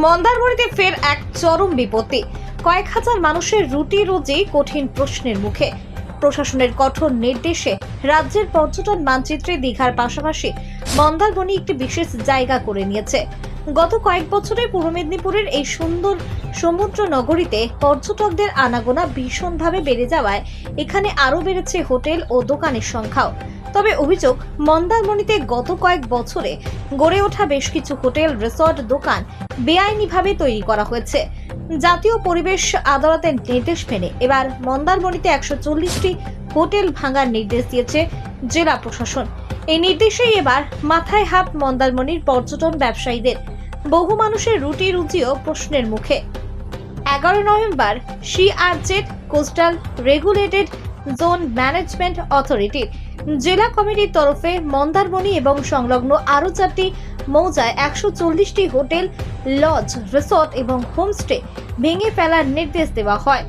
মন্দারমণিতে ফের এক চরম বিপত্তি। কয়েক হাজার মানুষের রুটি রুজি কঠিন প্রশ্নের মুখে। প্রশাসনের কঠোর নির্দেশে রাজ্যের পর্যটন মানচিত্রে দীঘার পাশাপাশি মন্দারমণি একটি বিশেষ জায়গা করে নিয়েছে। গত কয়েক বছরে পূর্ব মেদিনীপুরের এই সুন্দর সমুদ্র নগরীতে পর্যটকদের আনাগোনা ভীষণভাবে বেড়ে যাওয়ায় এখানে আরও বেড়েছে হোটেল ও দোকানের সংখ্যাও। তবে অভিযোগ, মন্দারমণিতে গত কয়েক বছরে গড়ে ওঠা বেশ কিছু হোটেল, রিসর্ট, দোকান বেআইনিভাবে তৈরি করা হয়েছে। জাতীয় পরিবেশ আদালতের নির্দেশ মেনে এবার মন্দারমণিতে 140টি হোটেল ভাঙার নির্দেশ দিয়েছে জেলা প্রশাসন। এই নির্দেশেই এবার মাথায় হাত মন্দারমণির পর্যটন ব্যবসায়ীদের। বহু মানুষের রুটি রুজিও প্রশ্নের মুখে। 11 November CRZ coastal regulated zone management অথরিটির জেলা কমিটির তরফে মন্দারমণি এবং সংলগ্ন আরও 4টি মৌজায় 140টি হোটেল, লজ, রিসর্ট এবং হোমস্টে ভেঙে ফেলার নির্দেশ দেওয়া হয়।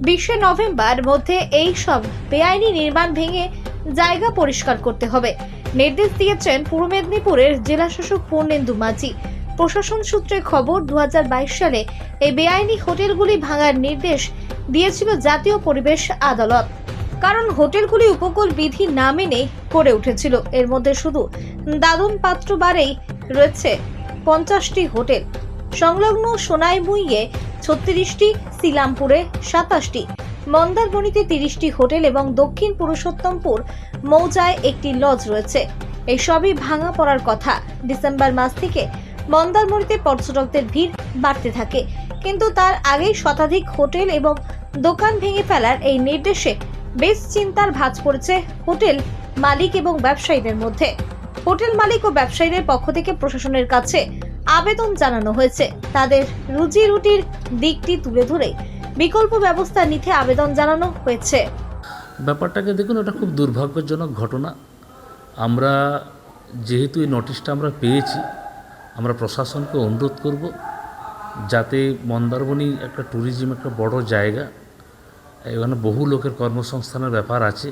20 নভেম্বর মধ্যে এই সব বেআইনি নির্মাণ ভেঙে জায়গা পরিষ্কার করতে হবে নির্দেশ দিয়েছেন পূর্ব মেদিনীপুরের জেলাশাসক পূর্ণেন্দু মাঝি। প্রশাসন সূত্রে খবর, 2022 সালে এই বেআইনি হোটেলগুলি ভাঙার নির্দেশ দিয়েছিল জাতীয় পরিবেশ আদালত। কারণ হোটেলগুলি উপকূল বিধি না মেনে গড়ে উঠেছিল। এর মধ্যে শুধু দাদন পাত্র বারেই রয়েছে 50টি হোটেল, সংলগ্ন সোনাইমুইয়ে 36টি, শ্রীরামপুরে 27টি, মন্দারমণিতে 30টি হোটেল এবং দক্ষিণ পুরুষোত্তমপুর মৌজায় একটি লজ রয়েছে। এই সবই ভাঙা পড়ার কথা। ডিসেম্বর মাস থেকে মন্দারমণিতে পর্যটকদের ভিড় বাড়তে থাকে, কিন্তু তার আগেই শতাধিক হোটেল এবং দোকান ভেঙে ফেলার এই নির্দেশে বেশ চিন্তার ভাঁজ পড়েছে হোটেল মালিক এবং ব্যবসায়ীদের মধ্যে। হোটেল মালিক ও ব্যবসায়ীদের পক্ষ থেকে প্রশাসনের কাছে আবেদন জানানো হয়েছে। তাদের রুজি রুটির দিকটি তুলে ধরে বিকল্প ব্যবস্থা নিতে আবেদন জানানো হয়েছে। ব্যাপারটাকে দেখুন, এটা খুব দুর্ভাগ্যজনক ঘটনা। আমরা যেহেতু এই নোটিশটা আমরা পেয়েছি, আমরা প্রশাসনকে অনুরোধ করব যাতে মন্দারমণি একটা ট্যুরিজম, একটা বড় জায়গা, এখানে বহু লোকের কর্মসংস্থানের ব্যাপার আছে।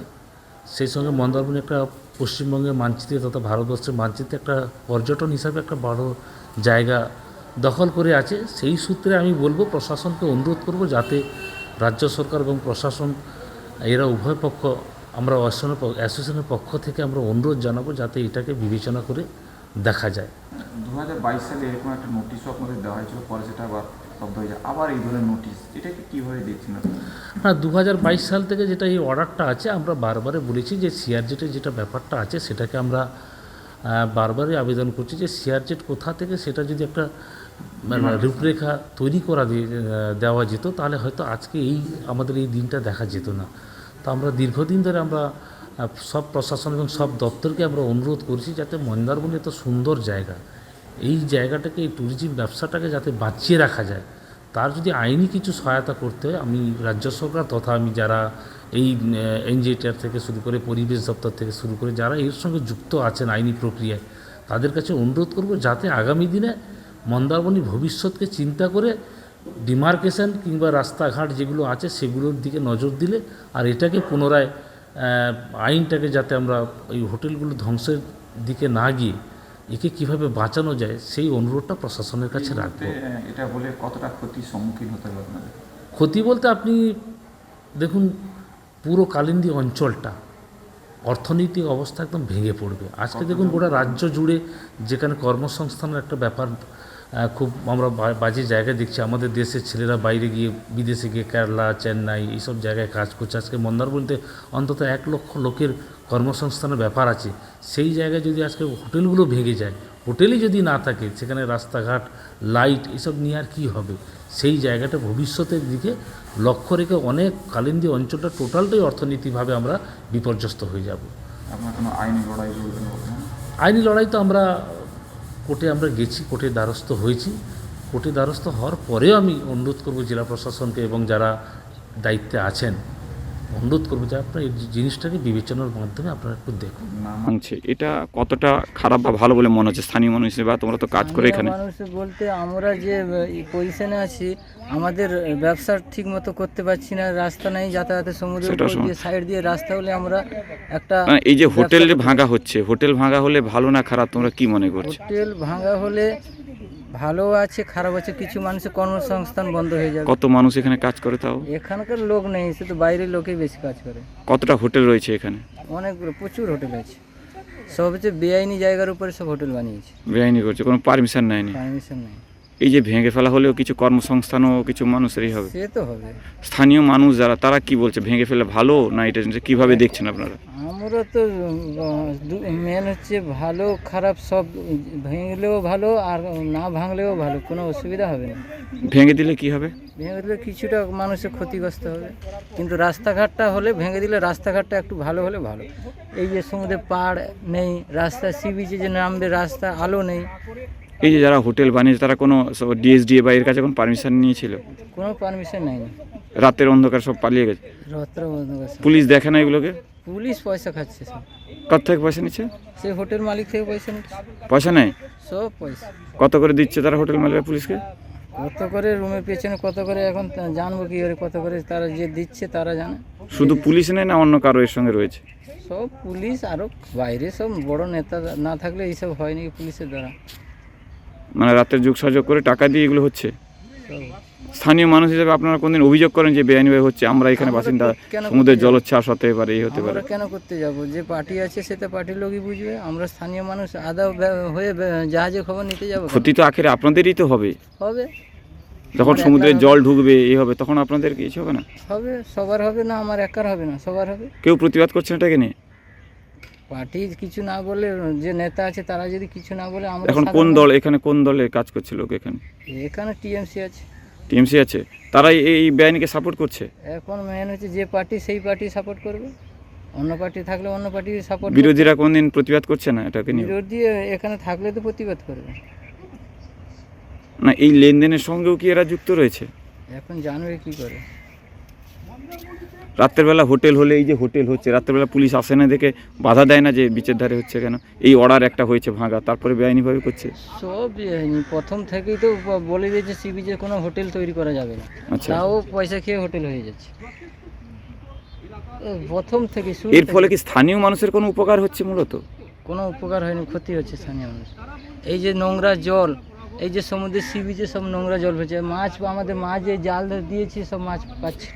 সেই সঙ্গে মন্দারমণি একটা পশ্চিমবঙ্গের মানচিত্রে তথা ভারতবর্ষের মানচিত্রে একটা পর্যটন হিসাবে একটা বড় জায়গা দখল করে আছে। সেই সূত্রে আমি বলবো, প্রশাসনকে অনুরোধ করব যাতে রাজ্য সরকার এবং প্রশাসন এরা উভয় পক্ষ, আমরা অ্যাসোসিয়েশনের পক্ষ থেকে আমরা অনুরোধ জানাবো যাতে এটাকে বিবেচনা করে দেখা যায়। 2022 সালে এরকম একটা নোটিশও আপনাদের দেওয়া হয়েছিল, পরে সেটা আবার শব্দ হয়ে যায়, আবার এই ধরনের নোটিশ, এটাকে কীভাবে দেখছেন আপনি? হ্যাঁ, 2022 সাল থেকে যেটা এই অর্ডারটা আছে, আমরা বারবারে বলেছি যে সিআরজেটের যেটা ব্যাপারটা আছে সেটাকে আমরা বারবারই আবেদন করছি যে সিআরজেট কোথা থেকে সেটা যদি একটা রূপরেখা তৈরি করা দেওয়া যেত, তাহলে হয়তো আজকে আমাদের এই দিনটা দেখা যেত না। তো আমরা দীর্ঘদিন ধরে আমরা সব প্রশাসন এবং সব দপ্তরকে আমরা অনুরোধ করছি যাতে মন্দারমণি এত সুন্দর জায়গা, এই জায়গাটাকে, এই ট্যুরিজম ব্যবসাটাকে যাতে বাঁচিয়ে রাখা যায়, তার যদি আইনি কিছু সহায়তা করতে হয়, আমি রাজ্য সরকার তথা আমি যারা এই এনজিটিআর থেকে শুরু করে পরিবেশ দপ্তর থেকে শুরু করে যারা এর সঙ্গে যুক্ত আছেন আইনি প্রক্রিয়ায়, তাদের কাছে অনুরোধ করব যাতে আগামী দিনে মন্দারমণি ভবিষ্যৎকে চিন্তা করে ডিমার্কেশন কিংবা রাস্তাঘাট যেগুলো আছে সেগুলোর দিকে নজর দিলে, আর এটাকে পুনরায় আইনটাকে যাতে আমরা এই হোটেলগুলো ধ্বংসের দিকে না গিয়ে একে কীভাবে বাঁচানো যায় সেই অনুরোধটা প্রশাসনের কাছে রাখবো। এটা বলে কতটা ক্ষতির সম্মুখীন হতে হবে আপনাদের? ক্ষতি বলতে আপনি দেখুন, পুরো কালিন্দী অঞ্চলটা অর্থনৈতিক অবস্থা একদম ভেঙে পড়বে। আজকে দেখুন গোটা রাজ্য জুড়ে যেখানে কর্মসংস্থানের একটা ব্যাপার খুব আমরা বাজে জায়গায় দেখছি, আমাদের দেশের ছেলেরা বাইরে গিয়ে, বিদেশে গিয়ে কেরালা, চেন্নাই এইসব জায়গায় কাজ করছে। আজকে মন্দারমণিতে অন্তত 1 লক্ষ লোকের কর্মসংস্থানের ব্যাপার আছে। সেই জায়গায় যদি আজকে হোটেলগুলো ভেঙে যায়, হোটেলই যদি না থাকে, সেখানে রাস্তাঘাট, লাইট এসব নিয়ে আর কী হবে? সেই জায়গাটা ভবিষ্যতের দিকে লক্ষ্য রেখে অনেক কালিন্দী অঞ্চলটা টোটালটাই অর্থনৈতিকভাবে আমরা বিপর্যস্ত হয়ে যাব। আপনার কোনো আইনি লড়াই বলবেন? আইনি লড়াই তো আমরা কোর্টে আমরা গেছি, কোর্টে দ্বারস্থ হয়েছি। কোর্টে দ্বারস্থ হওয়ার পরেও আমি অনুরোধ করব জেলা প্রশাসনকে এবং যারা দায়িত্বে আছেন, অনুরোধ করবো যে আপনার এই জিনিসটাকে বিবেচনার মাধ্যমে আপনারা একটু দেখুন। এটা কতটা খারাপ বা ভালো বলে মনে হচ্ছে স্থানীয় মানুষ হিসেবে? তোমরা তো কাজ করে এখানে। মানুষ বলতে আমরা যে পজিশনে আছি, আমাদের ব্যবসা ঠিক মতো করতে পারছি না, রাস্তা নাই যাতায়াতের, সমুদ্রের দিয়ে সাইড দিয়ে রাস্তা হলে আমরা একটা এই যে হোটেল ভাঙা হচ্ছে, হোটেল ভাঙা হলে ভালো না খারাপ তোমরা কি মনে করছো? হোটেল ভাঙা হলে ভালো আছে খারাপ আছে, কিছু মানুষের কর্মসংস্থান বন্ধ হয়ে যাবে। কত মানুষ এখানে কাজ করে তাও? এখানকার লোক নেই, শুধু বাইরের লোকেই বেশি কাজ করে। কতটা হোটেল রয়েছে এখানে? অনেকগুলো প্রচুর হোটেল আছে, সব হচ্ছে বেআইনি জায়গার উপরে সব হোটেল বানিয়েছে, বেআইনি করছে, কোনো পারমিশন নেয়নি। পারমিশন নেই। এই যে ভেঙে ফেলা হলেও কিছু কর্মসংস্থানও কিছু মানুষেরই হবে। সে তো হবে। স্থানীয় মানুষ যারা, তারা কি বলছে, ভেঙে ফেলে ভালো না এটা কিভাবে দেখছেন আপনারা? আমরা তো মেন হচ্ছে ভালো খারাপ সব, ভেঙলেও ভালো আর না ভাঙলেও ভালো, কোনো অসুবিধা হবে না। ভেঙে দিলে কি হবে? ভেঙে দিলে কিছুটা মানুষের ক্ষতিগ্রস্ত হবে, কিন্তু রাস্তাঘাটটা হলে ভেঙে দিলে রাস্তাঘাটটা একটু ভালো হলে ভালো। এই যে সমুদ্রে পাড় নেই, রাস্তা সি বিচে যে নামবে রাস্তা, আলো নেই। এই যে যারা হোটেল বানিয়েছে তারা কোনো ডিএসডিএ বা এর কাছে কোনো পারমিশন নিয়েছিল? কোনো পারমিশন নেয়নি, রাতের অন্ধকার সব পালিয়ে গেছে। রাত্রে বন্ধ করছে। পুলিশ দেখে না এগুলোকে? পুলিশ পয়সা খাচ্ছে সব, কত থেকে পয়সা নিচ্ছে? সেই হোটেল মালিক থেকে পয়সা নিচ্ছে, পয়সা নেয়? সব পয়সা। কত করে দিচ্ছে তারা হোটেল মালিক পুলিশকে? কত করে রুমের পেছনে কত করে, এখন জানবো কি করে কত করে, তারা যে দিচ্ছে তারা জানে। শুধু পুলিশ নেয় না অন্য কারো এর সঙ্গে রয়েছে? সব পুলিশ, আরও বাইরে সব বড় নেতা না থাকলে এইসব হয় নাকি পুলিশের দ্বারা। মানে রাতের যুগ সাজগ করে টাকা দিয়ে এগুলো হচ্ছে। সব স্থানীয় মানুষ হিসেবে আপনারা কোনদিন অভিযোগ করেন যে বেআইনিভাবে হচ্ছে, আমরা এখানে বাসিন্দা, সমুদ্রের জলোচ্ছ্বাস হতে পারে, এই হতে পারে? আমরা কেন করতে যাব? যে পার্টি আছে সেটা পার্টির লোকই বুঝবে, আমরা স্থানীয় মানুষ আদা হয়ে জাহাজে খবর নিতে যাব? ক্ষতি তো আখেরে আপনাদেরই তো হবে। হবে, যখন সমুদ্রের জল ঢুকবে এই হবে, তখন আপনাদের কিছু হবে না? হবে, সবার হবে না, আমার একার হবে না, সবার হবে। কেউ প্রতিবাদ করছে না এটাকে নিয়ে? পার্টি কিছু না বলে, যে নেতা আছে তারা যদি কিছু না বলে, আমরা এখন কোন দল এখানে, কোন দলে কাজ করছে লোক এখানে? এখানে টিএমসি আছে। টিএমসি আছে, তারাই এই বেআইনিকে সাপোর্ট করছে? এখন মেন হচ্ছে যে পার্টি সেই পার্টি সাপোর্ট করবে, অন্য পার্টি থাকলে অন্য পার্টি সাপোর্ট। বিরোধীরা কোনদিন প্রতিবাদ করছে না এটাকে নিয়ে? বিরোধী এখানে থাকলে তো প্রতিবাদ করবে না, এই লেনদেনের সঙ্গেও কি এরা যুক্ত রয়েছে? এখন জানবে কি করে। রাতের বেলা হোটেল হলে, এই যে হোটেল হচ্ছে রাতের বেলা পুলিশ আসে না দেখে বাধা দেয় না যে বিচের ধারে হচ্ছে কেন? এই অর্ডার একটা হয়েছে ভাঙা, তারপরে বেআইনিভাবে করছে। সব প্রথম থেকেই তো বলে দিয়েছে সি বিচে কোনো হোটেল তৈরি করা যাবে না, আচ্ছা। তাও পয়সা খেয়ে হোটেল হয়ে যাচ্ছে প্রথম থেকে। এর ফলে কি স্থানীয় মানুষের কোনো উপকার হচ্ছে? মূলত কোনো উপকার হয়নি, ক্ষতি হচ্ছে স্থানীয় মানুষ। এই যে নোংরা জল, এই যে সমুদ্রের সি বিচে সব নোংরা জল হয়েছে, মাছ আমাদের মাছ যে জাল দিয়েছি সব মাছ পাচ্ছে,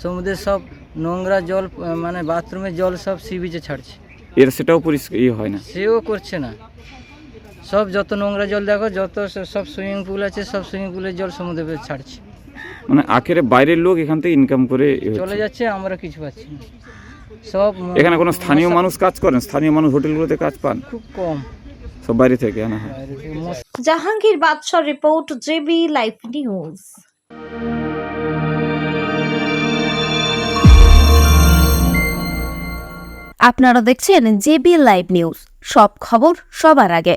সমুদ্রের সব নোংরা জল, মানে বাথরুমের জল সব সি বিচে ছাড়ছে। এর সেটাও পরিষ্কার হয় না? সেও করছে না, সব যত নোংরা জল দেখো, যত সব সুইমিং পুল আছে সব সুইমিং পুলের জল সমুদ্রে ছাড়ছে। মানে আখেরে বাইরের লোক এখান থেকে ইনকাম করে চলে যাচ্ছে, আমরা কিছু পাচ্ছি না। সব এখানে কোনো স্থানীয় মানুষ কাজ করেন? স্থানীয় মানুষ হোটেলগুলোতে কাজ পান? খুব কম, সব বাইরে থেকে আনা হয়। বাইরে থেকে জাহাঙ্গীর বাদশাহ রিপোর্ট, জেবি লাইভ নিউজ। আপনারা দেখছেন জেবি লাইভ নিউজ, সব খবর সবার আগে।